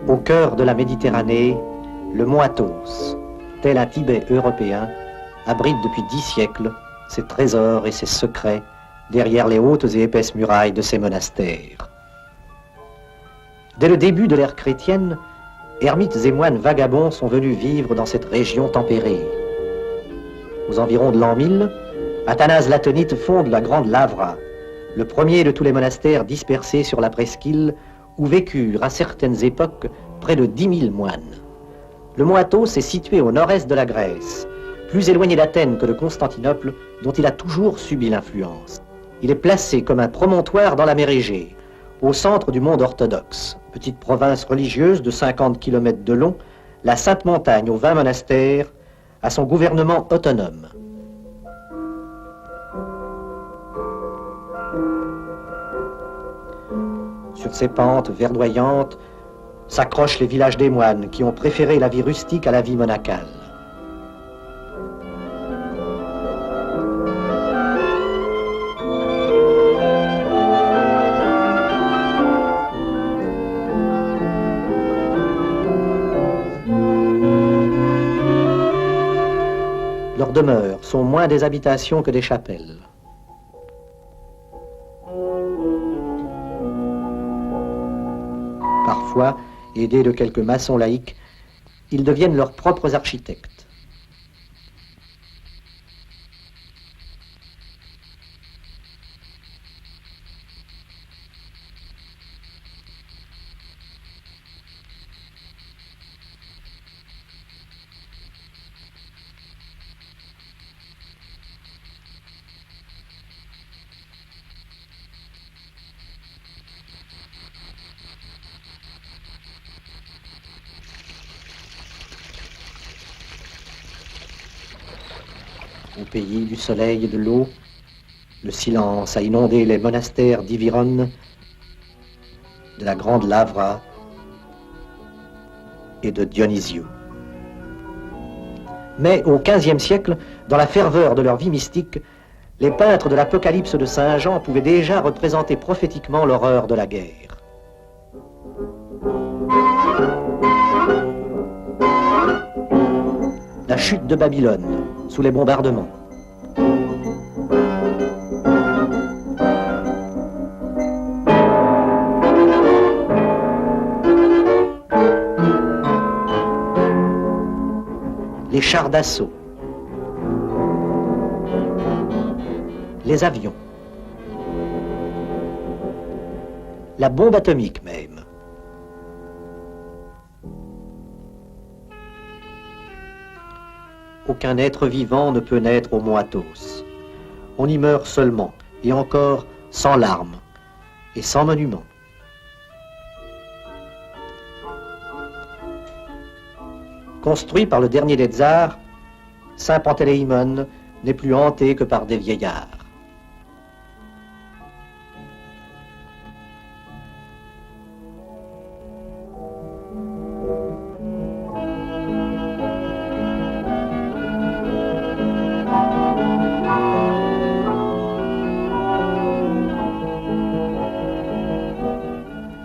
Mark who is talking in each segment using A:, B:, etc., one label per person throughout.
A: Au cœur de la Méditerranée, le mont Athos, tel un Tibet européen, abrite depuis 10 siècles ses trésors et ses secrets derrière les hautes et épaisses murailles de ses monastères. Dès le début de l'ère chrétienne, ermites et moines vagabonds sont venus vivre dans cette région tempérée. Aux environs de l'an 1000, Athanase l'Atonite fonde la Grande Lavra, le premier de tous les monastères dispersés sur la presqu'île où vécurent à certaines époques près de 10 000 moines. Le mont Athos est situé au nord-est de la Grèce, plus éloigné d'Athènes que de Constantinople, dont il a toujours subi l'influence. Il est placé comme un promontoire dans la mer Égée, au centre du monde orthodoxe, petite province religieuse de 50 km de long, la Sainte Montagne aux 20 monastères, a son gouvernement autonome. Sur ces pentes verdoyantes s'accrochent les villages des moines qui ont préféré la vie rustique à la vie monacale. Leurs demeures sont moins des habitations que des chapelles. Parfois, aidés de quelques maçons laïcs, ils deviennent leurs propres architectes. Au pays du soleil et de l'eau, le silence a inondé les monastères d'Ivyrone, de la Grande Lavra et de Dionysio. Mais au XVe siècle, dans la ferveur de leur vie mystique, les peintres de l'Apocalypse de Saint Jean pouvaient déjà représenter prophétiquement l'horreur de la guerre. La chute de Babylone, sous les bombardements. Les chars d'assaut. Les avions. La bombe atomique même. Aucun être vivant ne peut naître au mont Athos. On y meurt seulement, et encore sans larmes et sans monument. Construit par le dernier des tsars, Saint Pantéléïmon n'est plus hanté que par des vieillards.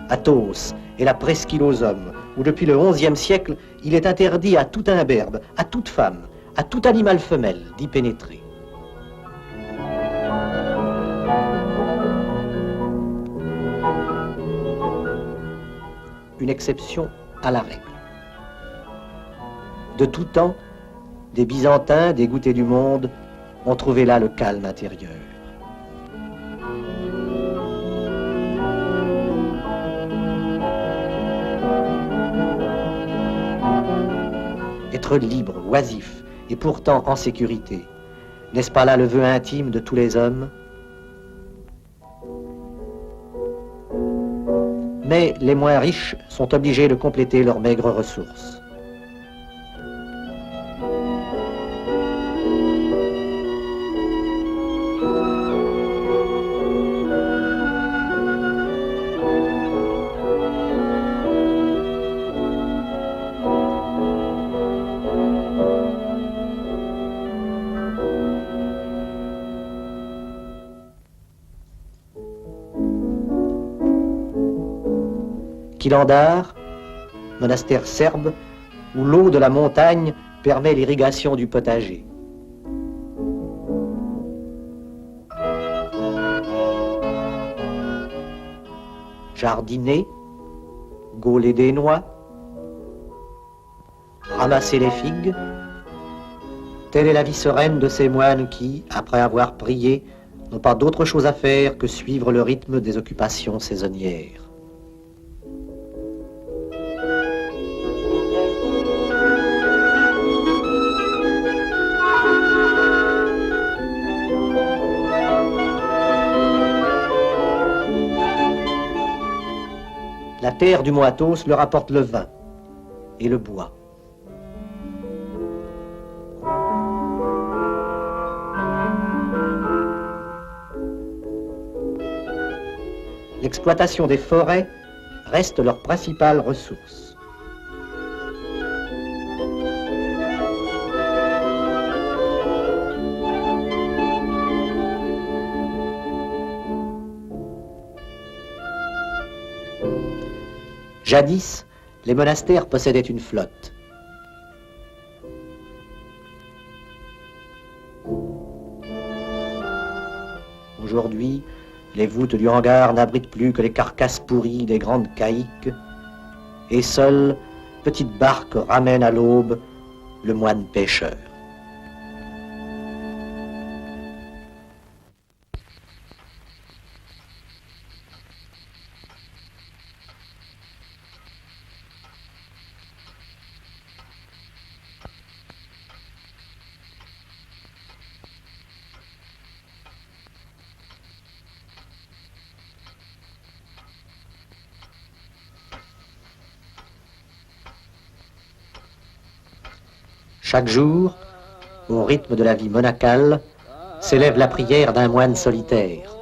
A: Athos est la presqu'île aux hommes, où depuis le XIe siècle, il est interdit à tout imberbe, à toute femme, à tout animal femelle d'y pénétrer. Une exception à la règle. De tout temps, des Byzantins dégoûtés du monde ont trouvé là le calme intérieur. Être libre, oisif, et pourtant en sécurité, n'est-ce pas là le vœu intime de tous les hommes ? mais les moins riches sont obligés de compléter leurs maigres ressources. Kilandar, monastère serbe, où l'eau de la montagne permet l'irrigation du potager. Jardiner, gauler des noix, ramasser les figues, telle est la vie sereine de ces moines qui, après avoir prié, n'ont pas d'autre chose à faire que suivre le rythme des occupations saisonnières. La terre du Moatos leur apporte le vin et le bois. L'exploitation des forêts reste leur principale ressource. Jadis, les monastères possédaient une flotte. Aujourd'hui, les voûtes du hangar n'abritent plus que les carcasses pourries des grandes caïques, et seule, petite barque ramène à l'aube le moine pêcheur. Chaque jour, au rythme de la vie monacale, s'élève la prière d'un moine solitaire.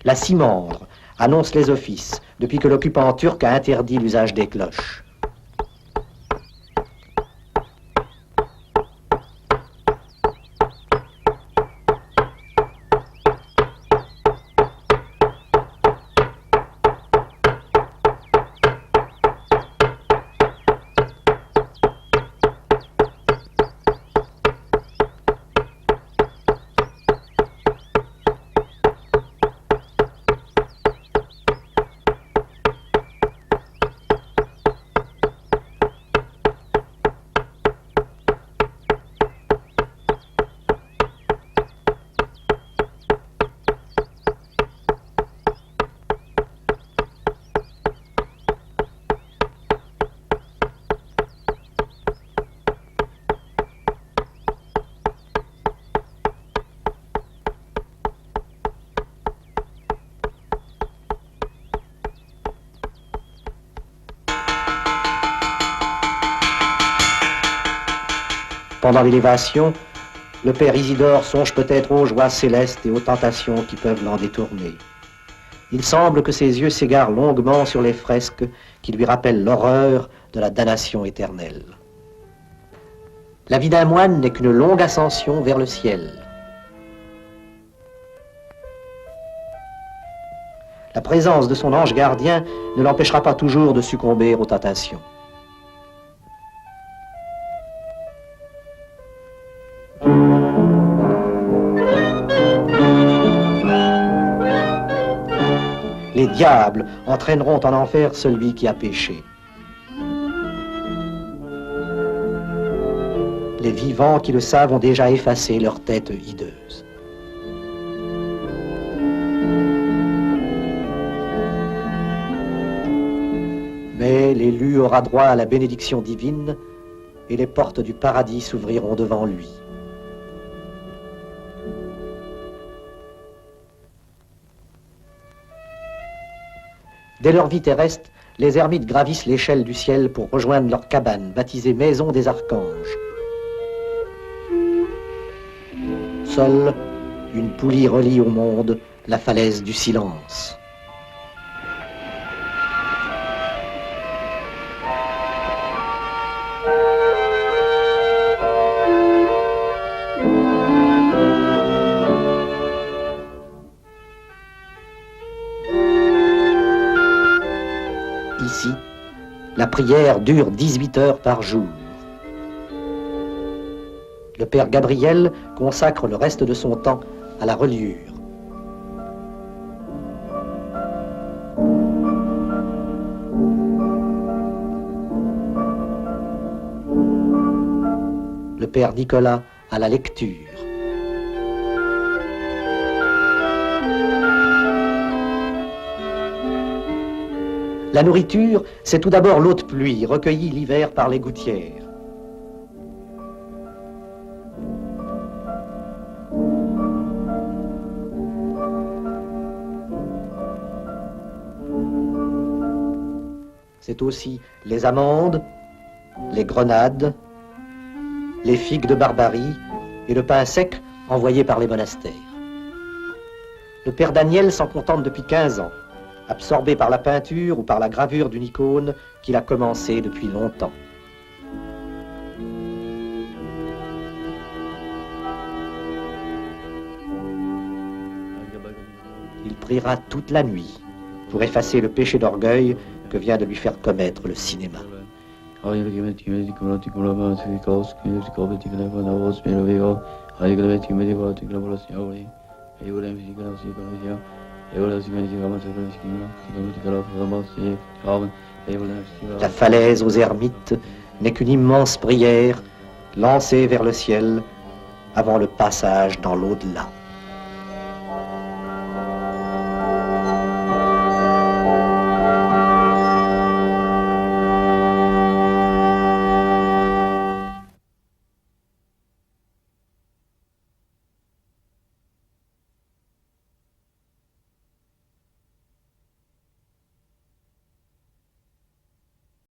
A: La cimandre annonce les offices depuis que l'occupant turc a interdit l'usage des cloches. Pendant l'élévation, le père Isidore songe peut-être aux joies célestes et aux tentations qui peuvent l'en détourner. Il semble que ses yeux s'égarent longuement sur les fresques qui lui rappellent l'horreur de la damnation éternelle. La vie d'un moine n'est qu'une longue ascension vers le ciel. La présence de son ange gardien ne l'empêchera pas toujours de succomber aux tentations. Les diables entraîneront en enfer celui qui a péché. Les vivants qui le savent ont déjà effacé leur tête hideuse. Mais l'élu aura droit à la bénédiction divine et les portes du paradis s'ouvriront devant lui. Dès leur vie terrestre, les ermites gravissent l'échelle du ciel pour rejoindre leur cabane, baptisée Maison des Archanges. Seule, une poulie relie au monde la falaise du silence. Ici, la prière dure 18 heures par jour. Le père Gabriel consacre le reste de son temps à la reliure. Le père Nicolas à la lecture. La nourriture, c'est tout d'abord l'eau de pluie, recueillie l'hiver par les gouttières. C'est aussi les amandes, les grenades, les figues de Barbarie et le pain sec envoyé par les monastères. Le père Daniel s'en contente depuis 15 ans. Absorbé par la peinture ou par la gravure d'une icône qu'il a commencé depuis longtemps. Il priera toute la nuit pour effacer le péché d'orgueil que vient de lui faire commettre le cinéma. La falaise aux ermites n'est qu'une immense prière lancée vers le ciel avant le passage dans l'au-delà.